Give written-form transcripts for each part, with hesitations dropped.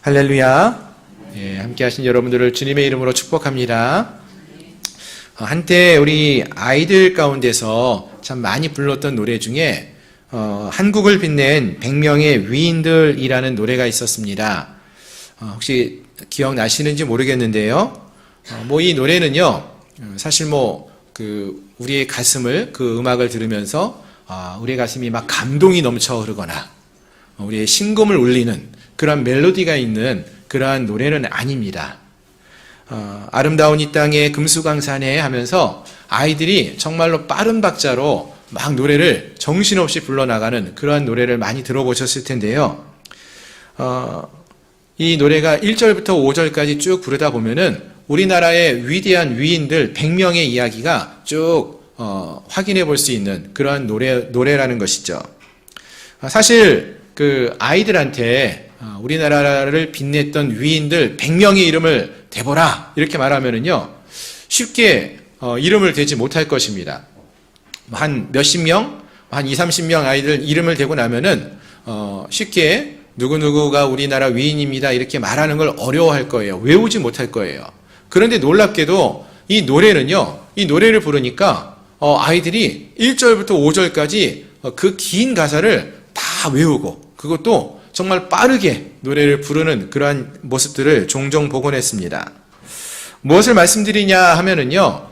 할렐루야. 함께 하신 여러분들을 주님의 이름으로 축복합니다. 한때 우리 아이들 가운데서 참 많이 불렀던 노래 중에 한국을 빛낸 100명의 위인들이라는 노래가 있었습니다. 혹시 기억나시는지 모르겠는데요. 이 노래는요, 사실 우리의 가슴을 그 음악을 들으면서 우리의 가슴이 막 감동이 넘쳐 흐르거나 우리의 심금을 울리는 그런 멜로디가 있는 그러한 노래는 아닙니다. 아름다운 이 땅에 금수강산에 하면서 아이들이 정말로 빠른 박자로 막 노래를 정신없이 불러나가는 그러한 노래를 많이 들어보셨을 텐데요. 이 노래가 1절부터 5절까지 쭉 부르다 보면은 우리나라의 위대한 위인들 100명의 이야기가 쭉 확인해 볼 수 있는 그러한 노래라는 것이죠. 사실 그 아이들한테 우리나라를 빛냈던 위인들 100명의 이름을 대보라 이렇게 말하면은요, 쉽게 이름을 대지 못할 것입니다. 한 몇십 명, 한 20, 30명 아이들 이름을 대고 나면은 쉽게 누구누구가 우리나라 위인입니다 이렇게 말하는 걸 어려워할 거예요. 외우지 못할 거예요. 그런데 놀랍게도 이 노래는요, 이 노래를 부르니까 아이들이 1절부터 5절까지 그 긴 가사를 다 외우고, 그것도 정말 빠르게 노래를 부르는 그러한 모습들을 종종 보곤 했습니다. 무엇을 말씀드리냐 하면은요,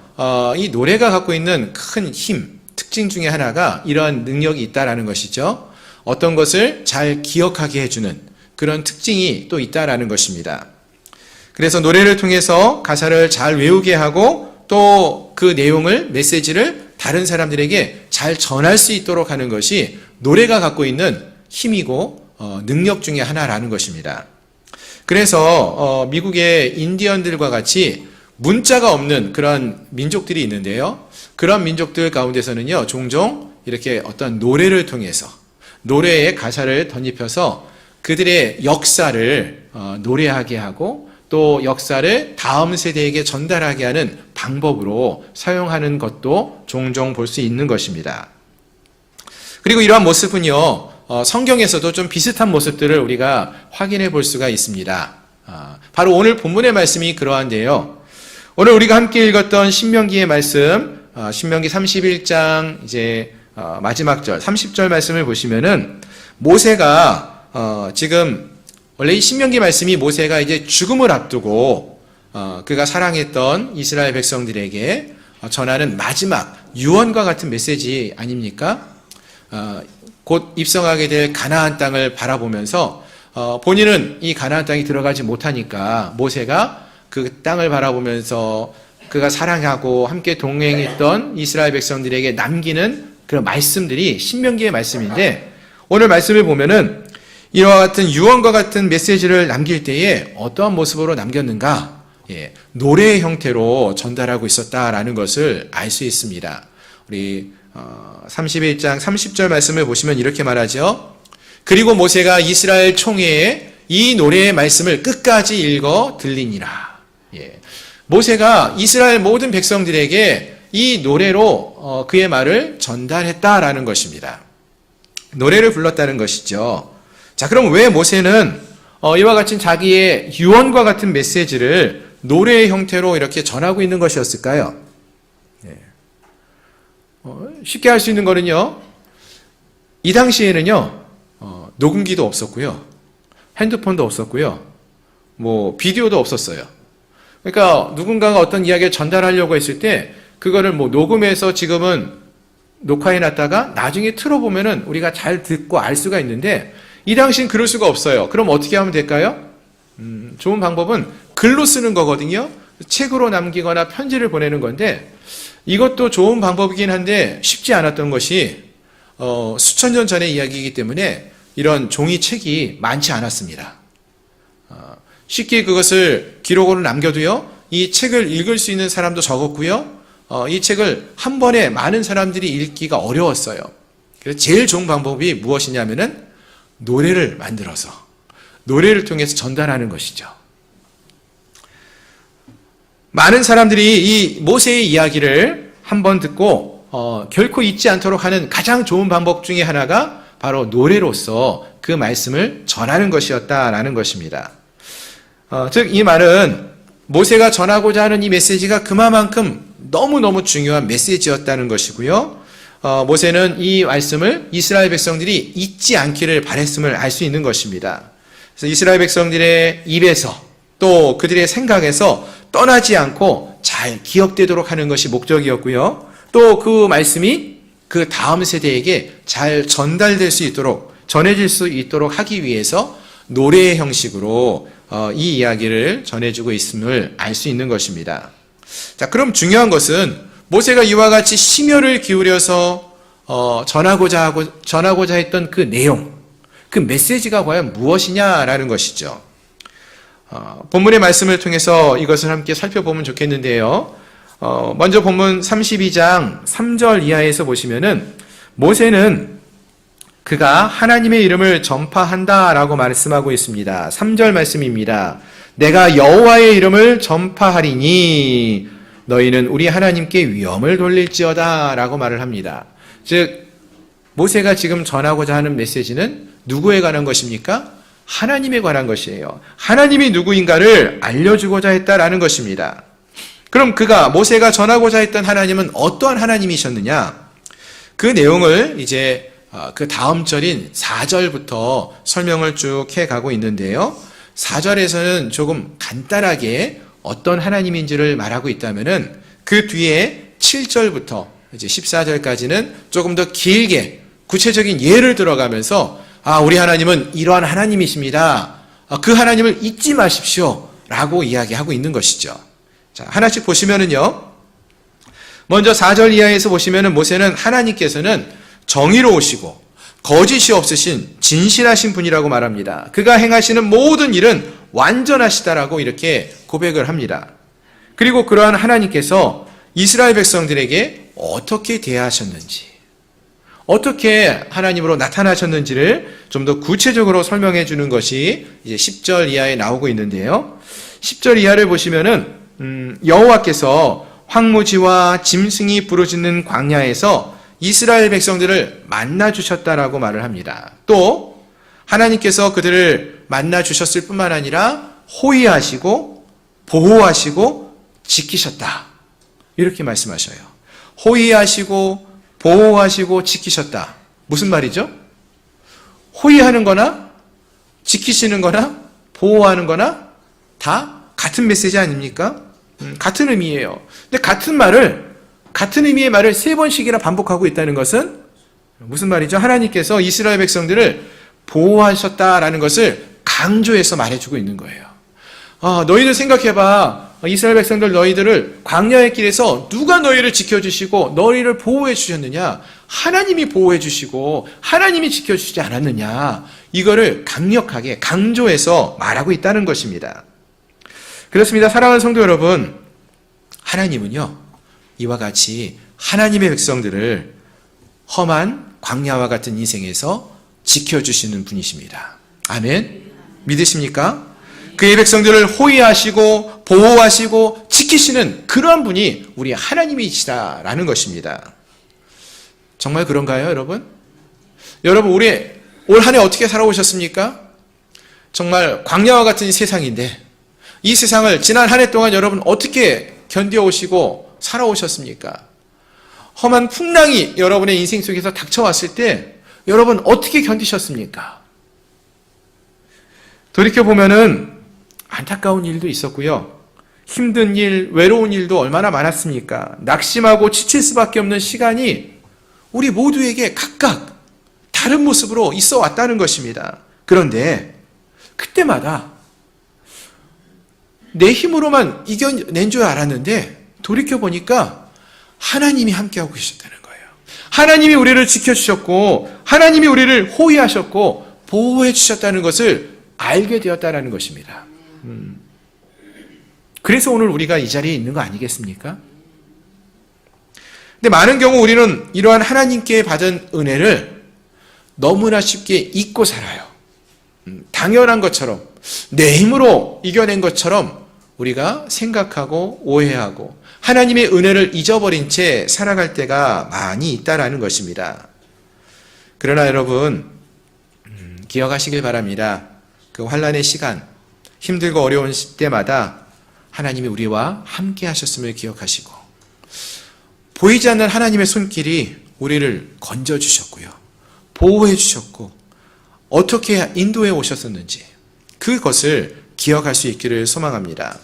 이 노래가 갖고 있는 큰 힘, 특징 중에 하나가 이러한 능력이 있다라는 것이죠. 어떤 것을 잘 기억하게 해주는 그런 특징이 또 있다라는 것입니다. 그래서 노래를 통해서 가사를 잘 외우게 하고 또 그 내용을, 메시지를 다른 사람들에게 잘 전할 수 있도록 하는 것이 노래가 갖고 있는 힘이고 능력 중에 하나라는 것입니다. 그래서 미국의 인디언들과 같이 문자가 없는 그런 민족들이 있는데요. 그런 민족들 가운데서는요, 종종 이렇게 어떤 노래를 통해서 노래의 가사를 덧입혀서 그들의 역사를 노래하게 하고 또 역사를 다음 세대에게 전달하게 하는 방법으로 사용하는 것도 종종 볼 수 있는 것입니다. 그리고 이러한 모습은요, 성경에서도 좀 비슷한 모습들을 우리가 확인해 볼 수가 있습니다. 바로 오늘 본문의 말씀이 그러한데요. 오늘 우리가 함께 읽었던 신명기의 말씀, 신명기 31장 이제 마지막 절, 30절 말씀을 보시면은 모세가 지금 원래 이 신명기 말씀이 모세가 이제 죽음을 앞두고 그가 사랑했던 이스라엘 백성들에게 전하는 마지막 유언과 같은 메시지 아닙니까? 곧 입성하게 될 가나안 땅을 바라보면서 본인은 이 가나안 땅에 들어가지 못하니까 모세가 그 땅을 바라보면서 그가 사랑하고 함께 동행했던 이스라엘 백성들에게 남기는 그런 말씀들이 신명기의 말씀인데, 오늘 말씀을 보면은 이와 같은 유언과 같은 메시지를 남길 때에 어떠한 모습으로 남겼는가? 노래의 형태로 전달하고 있었다라는 것을 알 수 있습니다. 우리 31장 30절 말씀을 보시면 이렇게 말하죠. 그리고 모세가 이스라엘 총회에 이 노래의 말씀을 끝까지 읽어 들리니라. 모세가 이스라엘 모든 백성들에게 이 노래로 그의 말을 전달했다라는 것입니다. 노래를 불렀다는 것이죠. 자, 그럼 왜 모세는 이와 같이 자기의 유언과 같은 메시지를 노래의 형태로 이렇게 전하고 있는 것이었을까요? 쉽게 할 수 있는 거는요, 이 당시에는요, 녹음기도 없었고요, 핸드폰도 없었고요, 비디오도 없었어요. 그러니까 누군가가 어떤 이야기를 전달하려고 했을 때 그거를 녹음해서 지금은 녹화해 놨다가 나중에 틀어보면은 우리가 잘 듣고 알 수가 있는데, 이 당시엔 그럴 수가 없어요. 그럼 어떻게 하면 될까요? 좋은 방법은 글로 쓰는 거거든요. 책으로 남기거나 편지를 보내는 건데, 이것도 좋은 방법이긴 한데 쉽지 않았던 것이 수천 년 전의 이야기이기 때문에 이런 종이책이 많지 않았습니다. 쉽게 그것을 기록으로 남겨도요, 이 책을 읽을 수 있는 사람도 적었고요, 이 책을 한 번에 많은 사람들이 읽기가 어려웠어요. 그래서 제일 좋은 방법이 무엇이냐면은 노래를 만들어서 노래를 통해서 전달하는 것이죠. 많은 사람들이 이 모세의 이야기를 한번 듣고 결코 잊지 않도록 하는 가장 좋은 방법 중에 하나가 바로 노래로서 그 말씀을 전하는 것이었다라는 것입니다. 즉 이 말은 모세가 전하고자 하는 이 메시지가 그만큼 너무너무 중요한 메시지였다는 것이고요. 모세는 이 말씀을 이스라엘 백성들이 잊지 않기를 바랬음을 알 수 있는 것입니다. 그래서 이스라엘 백성들의 입에서 또 그들의 생각에서 떠나지 않고 잘 기억되도록 하는 것이 목적이었고요. 또 그 말씀이 그 다음 세대에게 잘 전달될 수 있도록, 전해질 수 있도록 하기 위해서 노래의 형식으로 이 이야기를 전해주고 있음을 알 수 있는 것입니다. 자, 그럼 중요한 것은 모세가 이와 같이 심혈을 기울여서 전하고자 했던 그 내용, 그 메시지가 과연 무엇이냐라는 것이죠. 본문의 말씀을 통해서 이것을 함께 살펴보면 좋겠는데요. 먼저 본문 32장 3절 이하에서 보시면은 모세는 그가 하나님의 이름을 전파한다라고 말씀하고 있습니다. 3절 말씀입니다. 내가 여호와의 이름을 전파하리니 너희는 우리 하나님께 위엄을 돌릴지어다 라고 말을 합니다. 즉 모세가 지금 전하고자 하는 메시지는 누구에 관한 것입니까? 하나님에 관한 것이에요. 하나님이 누구인가를 알려주고자 했다라는 것입니다. 그럼 모세가 전하고자 했던 하나님은 어떠한 하나님이셨느냐? 그 내용을 이제 그 다음 절인 4절부터 설명을 쭉 해가고 있는데요. 4절에서는 조금 간단하게 어떤 하나님인지를 말하고 있다면은 그 뒤에 7절부터 이제 14절까지는 조금 더 길게 구체적인 예를 들어가면서 우리 하나님은 이러한 하나님이십니다. 그 하나님을 잊지 마십시오. 라고 이야기하고 있는 것이죠. 자, 하나씩 보시면은요. 먼저 4절 이하에서 보시면은 모세는 하나님께서는 정의로우시고 거짓이 없으신 진실하신 분이라고 말합니다. 그가 행하시는 모든 일은 완전하시다라고 이렇게 고백을 합니다. 그리고 그러한 하나님께서 이스라엘 백성들에게 어떻게 대하셨는지, 어떻게 하나님으로 나타나셨는지를 좀 더 구체적으로 설명해 주는 것이 이제 10절 이하에 나오고 있는데요. 10절 이하를 보시면은 여호와께서 황무지와 짐승이 부르짖는 광야에서 이스라엘 백성들을 만나 주셨다라고 말을 합니다. 또 하나님께서 그들을 만나 주셨을 뿐만 아니라 호위하시고 보호하시고 지키셨다. 이렇게 말씀하셔요. 호위하시고 보호하시고 지키셨다. 무슨 말이죠? 호위하는 거나 지키시는 거나 보호하는 거나 다 같은 메시지 아닙니까? 같은 의미예요. 근데 같은 의미의 말을 3번씩이나 반복하고 있다는 것은 무슨 말이죠? 하나님께서 이스라엘 백성들을 보호하셨다라는 것을 강조해서 말해주고 있는 거예요. 너희들 생각해봐. 이스라엘 백성들 너희들을 광야의 길에서 누가 너희를 지켜주시고 너희를 보호해 주셨느냐? 하나님이 보호해 주시고 하나님이 지켜주시지 않았느냐? 이거를 강력하게 강조해서 말하고 있다는 것입니다. 그렇습니다. 사랑하는 성도 여러분, 하나님은요, 이와 같이 하나님의 백성들을 험한 광야와 같은 인생에서 지켜주시는 분이십니다. 아멘. 믿으십니까? 그의 백성들을 호위하시고 보호하시고 지키시는 그러한 분이 우리 하나님이시다라는 것입니다. 정말 그런가요, 여러분? 여러분, 우리 올 한 해 어떻게 살아오셨습니까? 정말 광야와 같은 세상인데 이 세상을 지난 한 해 동안 여러분 어떻게 견뎌오시고 살아오셨습니까? 험한 풍랑이 여러분의 인생 속에서 닥쳐왔을 때 여러분 어떻게 견디셨습니까? 돌이켜보면은 안타까운 일도 있었고요. 힘든 일, 외로운 일도 얼마나 많았습니까? 낙심하고 지칠 수밖에 없는 시간이 우리 모두에게 각각 다른 모습으로 있어 왔다는 것입니다. 그런데 그때마다 내 힘으로만 이겨낸 줄 알았는데 돌이켜보니까 하나님이 함께하고 계셨다는 거예요. 하나님이 우리를 지켜주셨고 하나님이 우리를 호위하셨고 보호해 주셨다는 것을 알게 되었다는 것입니다. 그래서 오늘 우리가 이 자리에 있는 거 아니겠습니까? 근데 많은 경우 우리는 이러한 하나님께 받은 은혜를 너무나 쉽게 잊고 살아요. 당연한 것처럼 내 힘으로 이겨낸 것처럼 우리가 생각하고 오해하고 하나님의 은혜를 잊어버린 채 살아갈 때가 많이 있다라는 것입니다. 그러나 여러분 기억하시길 바랍니다. 그 환난의 시간, 힘들고 어려운 때마다 하나님이 우리와 함께 하셨음을 기억하시고 보이지 않는 하나님의 손길이 우리를 건져주셨고요. 보호해 주셨고 어떻게 인도해 오셨었는지 그것을 기억할 수 있기를 소망합니다.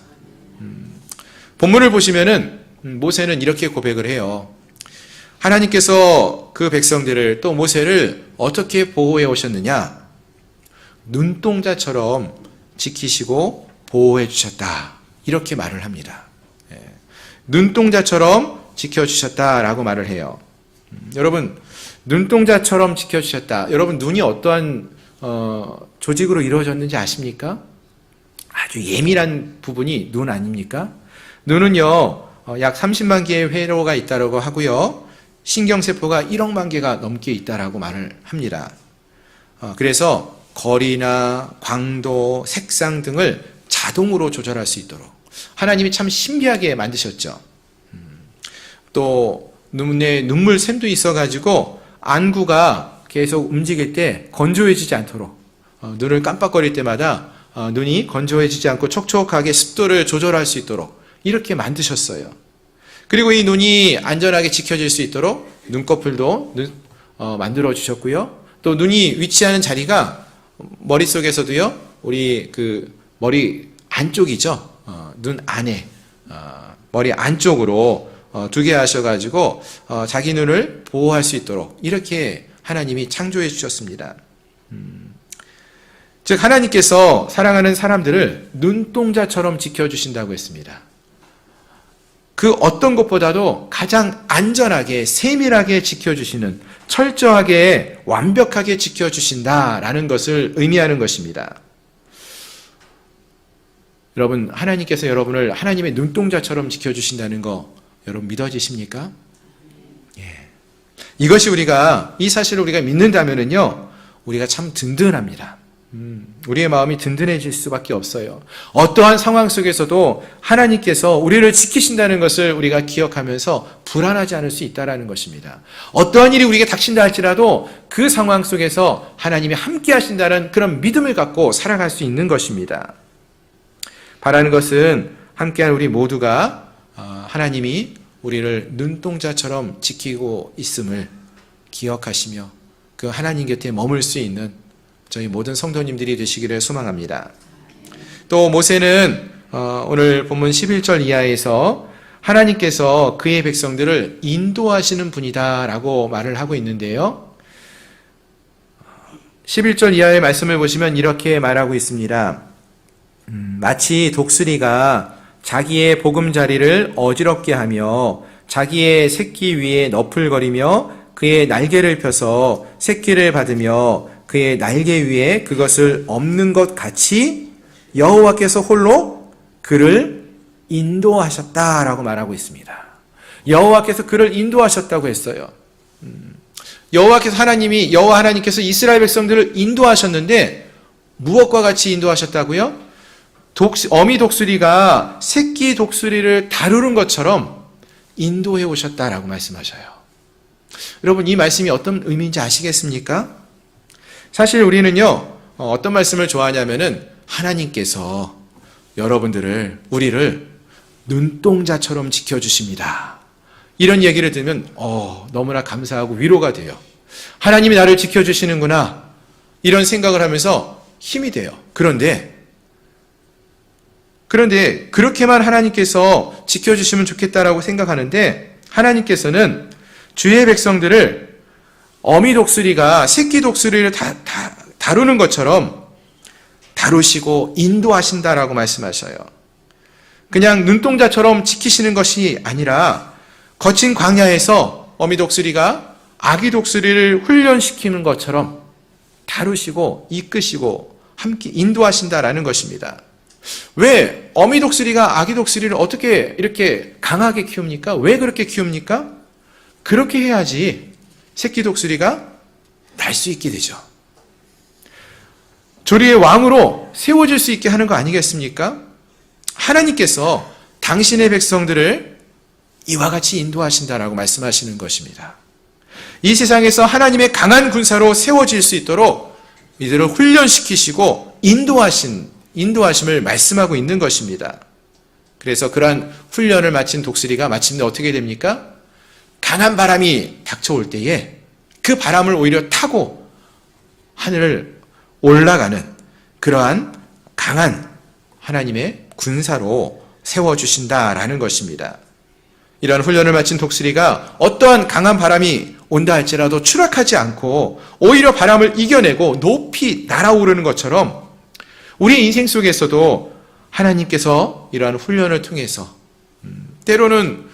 본문을 보시면은 모세는 이렇게 고백을 해요. 하나님께서 그 백성들을 또 모세를 어떻게 보호해 오셨느냐? 눈동자처럼 지키시고 보호해 주셨다. 이렇게 말을 합니다. 눈동자처럼 지켜주셨다라고 말을 해요. 여러분, 눈동자처럼 지켜주셨다. 여러분, 눈이 어떠한 조직으로 이루어졌는지 아십니까? 아주 예민한 부분이 눈 아닙니까? 눈은요, 약 30만 개의 회로가 있다고 하고요. 신경세포가 1억만 개가 넘게 있다라고 말을 합니다. 그래서 거리나 광도, 색상 등을 자동으로 조절할 수 있도록 하나님이 참 신비하게 만드셨죠. 또 눈에 눈물샘도 있어가지고 안구가 계속 움직일 때 건조해지지 않도록 눈을 깜빡거릴 때마다 눈이 건조해지지 않고 촉촉하게 습도를 조절할 수 있도록 이렇게 만드셨어요. 그리고 이 눈이 안전하게 지켜질 수 있도록 눈꺼풀도 만들어 주셨고요. 또 눈이 위치하는 자리가 머릿속에서도요, 우리 그 머리 안쪽이죠. 눈 안에, 머리 안쪽으로 두게 하셔가지고 자기 눈을 보호할 수 있도록 이렇게 하나님이 창조해 주셨습니다. 즉 하나님께서 사랑하는 사람들을 눈동자처럼 지켜주신다고 했습니다. 그 어떤 것보다도 가장 안전하게 세밀하게 지켜주시는, 철저하게 완벽하게 지켜주신다라는 것을 의미하는 것입니다. 여러분, 하나님께서 여러분을 하나님의 눈동자처럼 지켜주신다는 거 여러분 믿어지십니까? 예. 이것이 이 사실을 우리가 믿는다면은요, 우리가 참 든든합니다. 우리의 마음이 든든해질 수밖에 없어요. 어떠한 상황 속에서도 하나님께서 우리를 지키신다는 것을 우리가 기억하면서 불안하지 않을 수 있다는 것입니다. 어떠한 일이 우리에게 닥친다 할지라도 그 상황 속에서 하나님이 함께 하신다는 그런 믿음을 갖고 살아갈 수 있는 것입니다. 바라는 것은 함께한 우리 모두가 하나님이 우리를 눈동자처럼 지키고 있음을 기억하시며 그 하나님 곁에 머물 수 있는 저희 모든 성도님들이 되시기를 소망합니다. 또 모세는 오늘 본문 11절 이하에서 하나님께서 그의 백성들을 인도하시는 분이다라고 말을 하고 있는데요. 11절 이하의 말씀을 보시면 이렇게 말하고 있습니다. 마치 독수리가 자기의 보금자리를 어지럽게 하며 자기의 새끼 위에 너풀거리며 그의 날개를 펴서 새끼를 받으며 그의 날개 위에 그것을 엎는 것 같이 여호와께서 홀로 그를 인도하셨다라고 말하고 있습니다. 여호와께서 그를 인도하셨다고 했어요. 여호와 하나님께서 이스라엘 백성들을 인도하셨는데 무엇과 같이 인도하셨다고요? 어미 독수리가 새끼 독수리를 다루는 것처럼 인도해 오셨다라고 말씀하셔요. 여러분, 이 말씀이 어떤 의미인지 아시겠습니까? 사실 우리는요, 어떤 말씀을 좋아하냐면은 하나님께서 우리를 눈동자처럼 지켜주십니다. 이런 얘기를 들으면 너무나 감사하고 위로가 돼요. 하나님이 나를 지켜주시는구나, 이런 생각을 하면서 힘이 돼요. 그런데 그렇게만 하나님께서 지켜주시면 좋겠다라고 생각하는데, 하나님께서는 주의 백성들을 어미 독수리가 새끼 독수리를 다루는 것처럼 다루시고 인도하신다라고 말씀하셔요. 그냥 눈동자처럼 지키시는 것이 아니라 거친 광야에서 어미 독수리가 아기 독수리를 훈련시키는 것처럼 다루시고 이끄시고 함께 인도하신다라는 것입니다. 왜 어미 독수리가 아기 독수리를 어떻게 이렇게 강하게 키웁니까? 왜 그렇게 키웁니까? 그렇게 해야지 새끼 독수리가 날 수 있게 되죠. 조리의 왕으로 세워질 수 있게 하는 거 아니겠습니까? 하나님께서 당신의 백성들을 이와 같이 인도하신다라고 말씀하시는 것입니다. 이 세상에서 하나님의 강한 군사로 세워질 수 있도록 이들을 훈련시키시고 인도하신 인도하심을 말씀하고 있는 것입니다. 그래서 그러한 훈련을 마친 독수리가 마침내 어떻게 됩니까? 강한 바람이 닥쳐올 때에 그 바람을 오히려 타고 하늘을 올라가는 그러한 강한 하나님의 군사로 세워주신다라는 것입니다. 이러한 훈련을 마친 독수리가 어떠한 강한 바람이 온다 할지라도 추락하지 않고 오히려 바람을 이겨내고 높이 날아오르는 것처럼 우리의 인생 속에서도 하나님께서 이러한 훈련을 통해서 때로는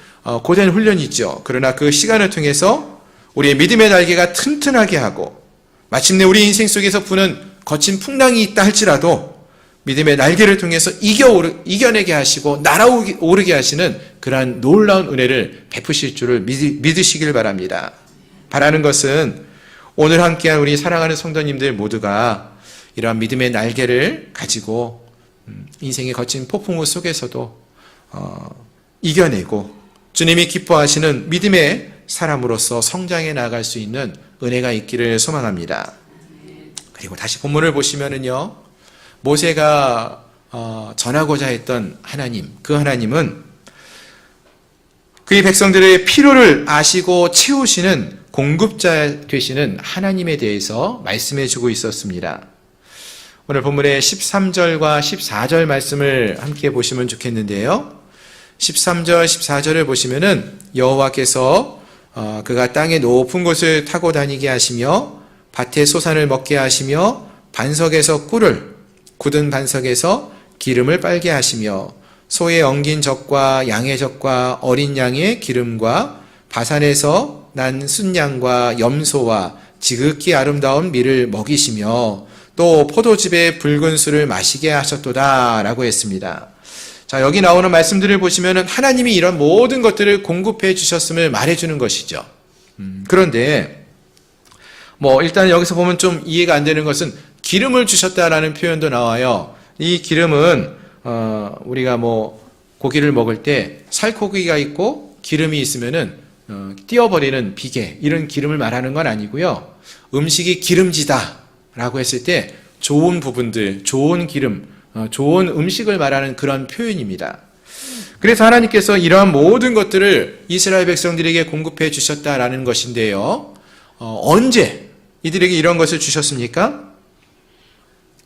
고된 훈련이죠. 그러나 그 시간을 통해서 우리의 믿음의 날개가 튼튼하게 하고 마침내 우리 인생 속에서 부는 거친 풍랑이 있다 할지라도 믿음의 날개를 통해서 이겨내게 하시고 날아오르게 하시는 그러한 놀라운 은혜를 베푸실 줄을 믿으시길 바랍니다. 바라는 것은 오늘 함께한 우리 사랑하는 성도님들 모두가 이러한 믿음의 날개를 가지고 인생의 거친 폭풍우 속에서도 이겨내고 주님이 기뻐하시는 믿음의 사람으로서 성장해 나갈 수 있는 은혜가 있기를 소망합니다. 그리고 다시 본문을 보시면은요, 모세가 전하고자 했던 하나님, 그 하나님은 그의 백성들의 필요를 아시고 채우시는 공급자 되시는 하나님에 대해서 말씀해 주고 있었습니다. 오늘 본문의 13절과 14절 말씀을 함께 보시면 좋겠는데요. 13절, 14절을 보시면은 여호와께서 그가 땅의 높은 곳을 타고 다니게 하시며 밭에 소산을 먹게 하시며 반석에서 꿀을, 굳은 반석에서 기름을 빨게 하시며 소의 엉긴 젖과 양의 젖과 어린 양의 기름과 바산에서 난 순양과 염소와 지극히 아름다운 밀을 먹이시며 또 포도즙의 붉은 술을 마시게 하셨도다 라고 했습니다. 자, 여기 나오는 말씀들을 보시면 하나님이 이런 모든 것들을 공급해 주셨음을 말해주는 것이죠. 그런데 일단 여기서 보면 좀 이해가 안 되는 것은 기름을 주셨다라는 표현도 나와요. 이 기름은 우리가 고기를 먹을 때 살코기가 있고 기름이 있으면은 띄어버리는 비계, 이런 기름을 말하는 건 아니고요. 음식이 기름지다라고 했을 때 좋은 부분들, 좋은 기름, 좋은 음식을 말하는 그런 표현입니다. 그래서 하나님께서 이러한 모든 것들을 이스라엘 백성들에게 공급해 주셨다라는 것인데요. 언제 이들에게 이런 것을 주셨습니까?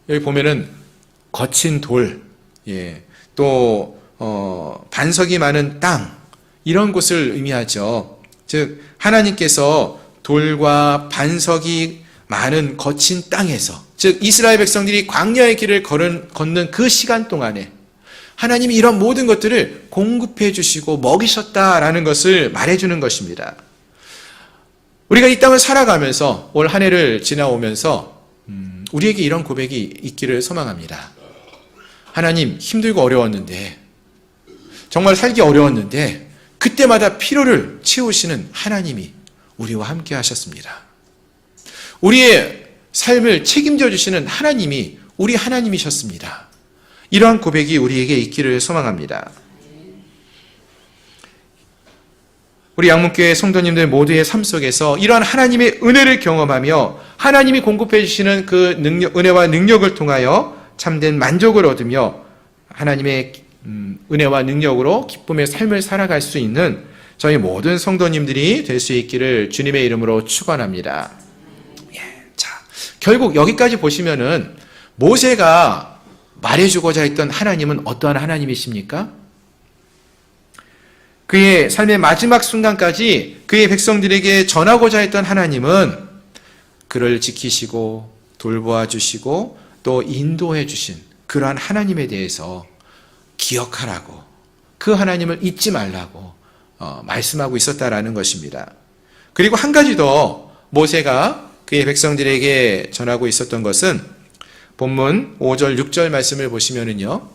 여기 보면은 거친 돌, 또 반석이 많은 땅, 이런 곳을 의미하죠. 즉 하나님께서 돌과 반석이 많은 거친 땅에서, 즉 이스라엘 백성들이 광야의 길을 걷는 그 시간 동안에 하나님이 이런 모든 것들을 공급해 주시고 먹이셨다라는 것을 말해주는 것입니다. 우리가 이 땅을 살아가면서 올 한 해를 지나오면서 우리에게 이런 고백이 있기를 소망합니다. 하나님, 힘들고 어려웠는데, 정말 살기 어려웠는데 그때마다 필요를 채우시는 하나님이 우리와 함께 하셨습니다. 우리의 삶을 책임져 주시는 하나님이 우리 하나님이셨습니다. 이러한 고백이 우리에게 있기를 소망합니다. 우리 양문교회 성도님들 모두의 삶 속에서 이러한 하나님의 은혜를 경험하며 하나님이 공급해 주시는 그 은혜와 능력을 통하여 참된 만족을 얻으며 하나님의 은혜와 능력으로 기쁨의 삶을 살아갈 수 있는 저희 모든 성도님들이 될 수 있기를 주님의 이름으로 축원합니다. 자, 결국 여기까지 보시면은 모세가 말해주고자 했던 하나님은 어떠한 하나님이십니까? 그의 삶의 마지막 순간까지 그의 백성들에게 전하고자 했던 하나님은 그를 지키시고 돌보아 주시고 또 인도해 주신 그러한 하나님에 대해서 기억하라고, 그 하나님을 잊지 말라고 말씀하고 있었다라는 것입니다. 그리고 한 가지 더 모세가 그의 백성들에게 전하고 있었던 것은 본문 5절 6절 말씀을 보시면은요,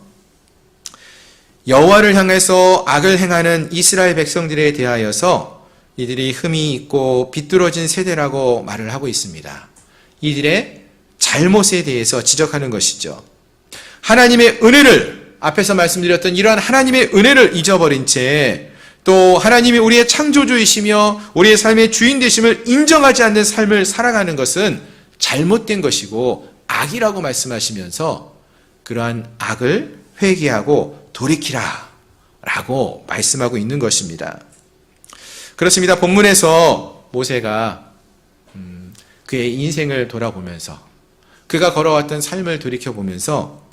여호와를 향해서 악을 행하는 이스라엘 백성들에 대하여서 이들이 흠이 있고 비뚤어진 세대라고 말을 하고 있습니다. 이들의 잘못에 대해서 지적하는 것이죠. 하나님의 은혜를, 앞에서 말씀드렸던 이러한 하나님의 은혜를 잊어버린 채 또 하나님이 우리의 창조주이시며 우리의 삶의 주인 되심을 인정하지 않는 삶을 살아가는 것은 잘못된 것이고 악이라고 말씀하시면서 그러한 악을 회개하고 돌이키라 라고 말씀하고 있는 것입니다. 그렇습니다. 본문에서 모세가 그의 인생을 돌아보면서 그가 걸어왔던 삶을 돌이켜보면서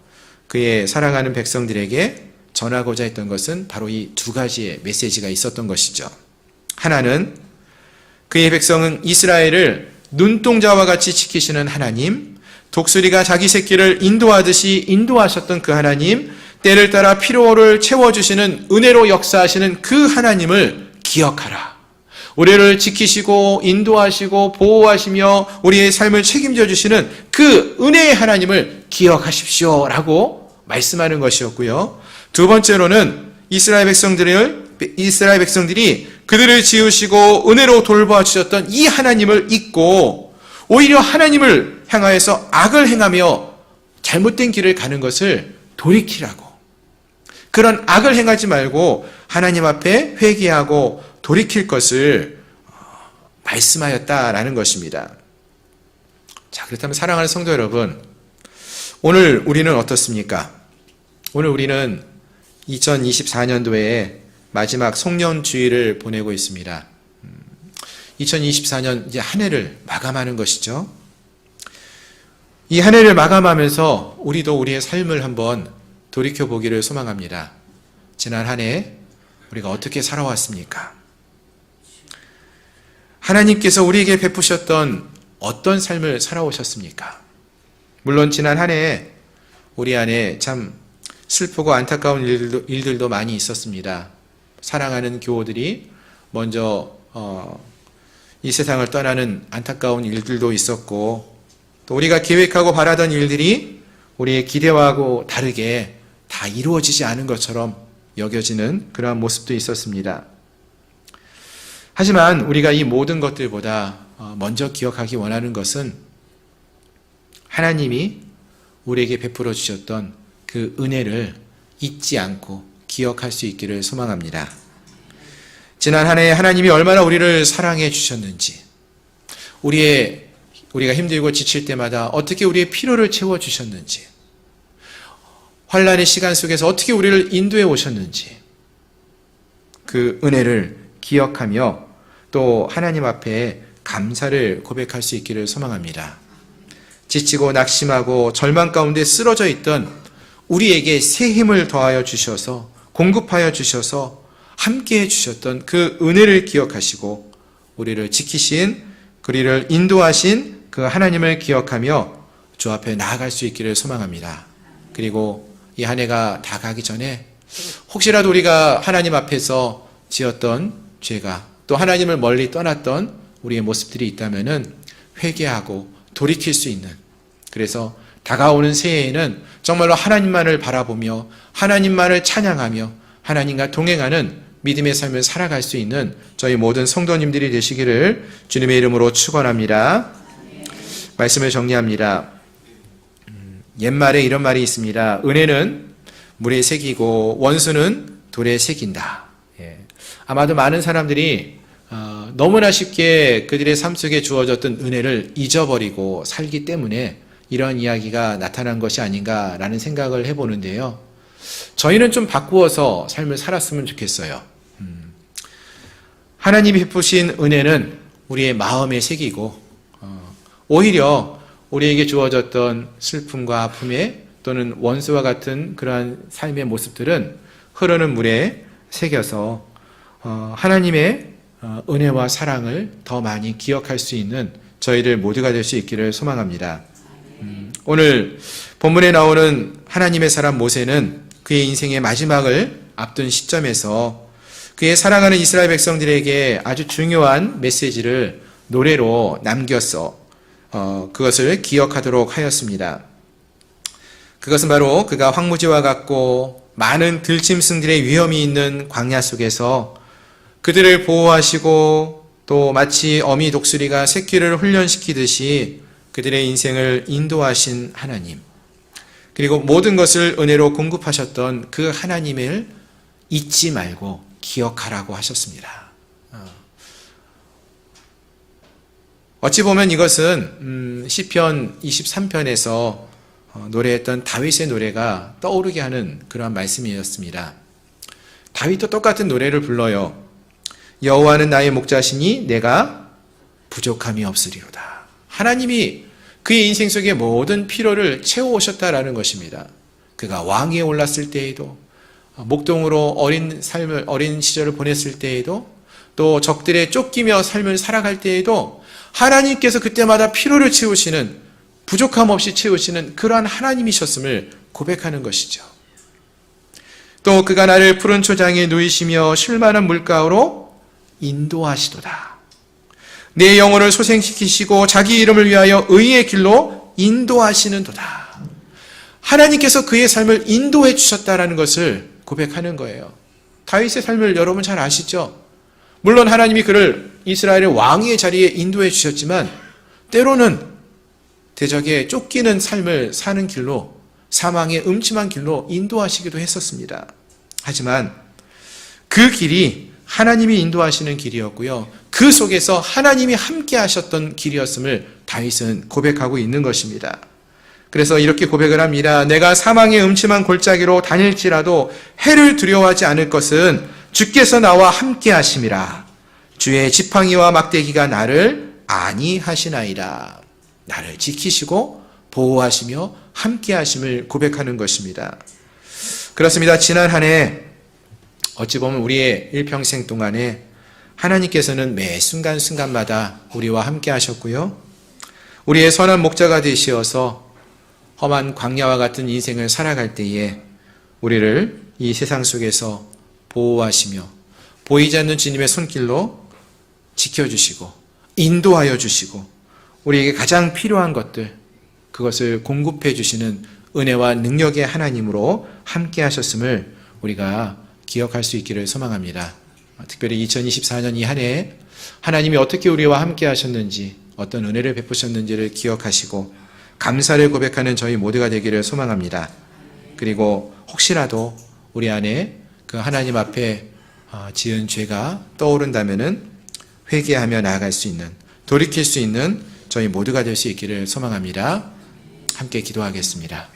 그의 사랑하는 백성들에게 전하고자 했던 것은 바로 이 두 가지의 메시지가 있었던 것이죠. 하나는 그의 백성은 이스라엘을 눈동자와 같이 지키시는 하나님, 독수리가 자기 새끼를 인도하듯이 인도하셨던 그 하나님, 때를 따라 필요를 채워주시는 은혜로 역사하시는 그 하나님을 기억하라. 우리를 지키시고 인도하시고 보호하시며 우리의 삶을 책임져 주시는 그 은혜의 하나님을 기억하십시오 라고 말씀하는 것이었고요. 두 번째로는 이스라엘 백성들이 그들을 지으시고 은혜로 돌봐 주셨던 이 하나님을 잊고 오히려 하나님을 향하여서 악을 행하며 잘못된 길을 가는 것을 돌이키라고, 그런 악을 행하지 말고 하나님 앞에 회개하고 돌이킬 것을 말씀하였다라는 것입니다. 자, 그렇다면 사랑하는 성도 여러분, 오늘 우리는 어떻습니까? 오늘 우리는 2024년도에 마지막 송년주일을 보내고 있습니다. 2024년 이제 한 해를 마감하는 것이죠. 이 한 해를 마감하면서 우리도 우리의 삶을 한번 돌이켜보기를 소망합니다. 지난 한 해 우리가 어떻게 살아왔습니까? 하나님께서 우리에게 베푸셨던 어떤 삶을 살아오셨습니까? 물론 지난 한 해 우리 안에 참 슬프고 안타까운 일들도 많이 있었습니다. 사랑하는 교우들이 먼저 이 세상을 떠나는 안타까운 일들도 있었고, 또 우리가 계획하고 바라던 일들이 우리의 기대와하고 다르게 다 이루어지지 않은 것처럼 여겨지는 그러한 모습도 있었습니다. 하지만 우리가 이 모든 것들보다 먼저 기억하기 원하는 것은 하나님이 우리에게 베풀어 주셨던 그 은혜를 잊지 않고 기억할 수 있기를 소망합니다. 지난 한 해 하나님이 얼마나 우리를 사랑해 주셨는지, 우리가 힘들고 지칠 때마다 어떻게 우리의 필요를 채워 주셨는지, 환난의 시간 속에서 어떻게 우리를 인도해 오셨는지, 그 은혜를 기억하며 또 하나님 앞에 감사를 고백할 수 있기를 소망합니다. 지치고 낙심하고 절망 가운데 쓰러져 있던 우리에게 새 힘을 더하여 주셔서 공급하여 주셔서 함께해 주셨던 그 은혜를 기억하시고 우리를 지키신, 우리를 인도하신 그 하나님을 기억하며 주 앞에 나아갈 수 있기를 소망합니다. 그리고 이 한 해가 다 가기 전에 혹시라도 우리가 하나님 앞에서 지었던 죄가, 또 하나님을 멀리 떠났던 우리의 모습들이 있다면은 회개하고 돌이킬 수 있는, 그래서 다가오는 새해에는 정말로 하나님만을 바라보며 하나님만을 찬양하며 하나님과 동행하는 믿음의 삶을 살아갈 수 있는 저희 모든 성도님들이 되시기를 주님의 이름으로 축원합니다. 말씀을 정리합니다. 옛말에 이런 말이 있습니다. 은혜는 물에 새기고 원수는 돌에 새긴다. 아마도 많은 사람들이 너무나 쉽게 그들의 삶 속에 주어졌던 은혜를 잊어버리고 살기 때문에 이런 이야기가 나타난 것이 아닌가라는 생각을 해보는데요. 저희는 좀 바꾸어서 삶을 살았으면 좋겠어요. 하나님이 베푸신 은혜는 우리의 마음에 새기고 오히려 우리에게 주어졌던 슬픔과 아픔에 또는 원수와 같은 그러한 삶의 모습들은 흐르는 물에 새겨서 하나님의 은혜와 사랑을 더 많이 기억할 수 있는 저희들 모두가 될 수 있기를 소망합니다. 오늘 본문에 나오는 하나님의 사람 모세는 그의 인생의 마지막을 앞둔 시점에서 그의 사랑하는 이스라엘 백성들에게 아주 중요한 메시지를 노래로 남겼어 그것을 기억하도록 하였습니다. 그것은 바로 그가 황무지와 같고 많은 들짐승들의 위험이 있는 광야 속에서 그들을 보호하시고 또 마치 어미 독수리가 새끼를 훈련시키듯이 그들의 인생을 인도하신 하나님, 그리고 모든 것을 은혜로 공급하셨던 그 하나님을 잊지 말고 기억하라고 하셨습니다. 어찌 보면 이것은 시편 23편에서 노래했던 다윗의 노래가 떠오르게 하는 그러한 말씀이었습니다. 다윗도 똑같은 노래를 불러요. 여호와는 나의 목자시니 내가 부족함이 없으리로다. 하나님이 그의 인생 속의 모든 필요를 채워오셨다라는 것입니다. 그가 왕위에 올랐을 때에도, 목동으로 어린 시절을 보냈을 때에도, 또 적들에 쫓기며 삶을 살아갈 때에도 하나님께서 그때마다 필요를 채우시는, 부족함 없이 채우시는 그러한 하나님이셨음을 고백하는 것이죠. 또 그가 나를 푸른 초장에 누이시며 쉴만한 물가로 인도하시도다. 내 영혼을 소생시키시고 자기 이름을 위하여 의의 길로 인도하시는도다. 하나님께서 그의 삶을 인도해 주셨다라는 것을 고백하는 거예요. 다윗의 삶을 여러분 잘 아시죠? 물론 하나님이 그를 이스라엘의 왕위의 자리에 인도해 주셨지만 때로는 대적에 쫓기는 삶을 사는 길로, 사망의 음침한 길로 인도하시기도 했었습니다. 하지만 그 길이 하나님이 인도하시는 길이었고요. 그 속에서 하나님이 함께 하셨던 길이었음을 다윗은 고백하고 있는 것입니다. 그래서 이렇게 고백을 합니다. 내가 사망의 음침한 골짜기로 다닐지라도 해를 두려워하지 않을 것은 주께서 나와 함께 하심이라. 주의 지팡이와 막대기가 나를 안위하시나이다. 나를 지키시고 보호하시며 함께 하심을 고백하는 것입니다. 그렇습니다. 지난 한 해 어찌 보면 우리의 일평생 동안에 하나님께서는 매 순간순간마다 우리와 함께 하셨고요. 우리의 선한 목자가 되시어서 험한 광야와 같은 인생을 살아갈 때에 우리를 이 세상 속에서 보호하시며 보이지 않는 주님의 손길로 지켜주시고 인도하여 주시고 우리에게 가장 필요한 것들, 그것을 공급해 주시는 은혜와 능력의 하나님으로 함께 하셨음을 우리가 기억할 수 있기를 소망합니다. 특별히 2024년 이 한 해에 하나님이 어떻게 우리와 함께 하셨는지, 어떤 은혜를 베푸셨는지를 기억하시고 감사를 고백하는 저희 모두가 되기를 소망합니다. 그리고 혹시라도 우리 안에 그 하나님 앞에 지은 죄가 떠오른다면은 회개하며 나아갈 수 있는, 돌이킬 수 있는 저희 모두가 될 수 있기를 소망합니다. 함께 기도하겠습니다.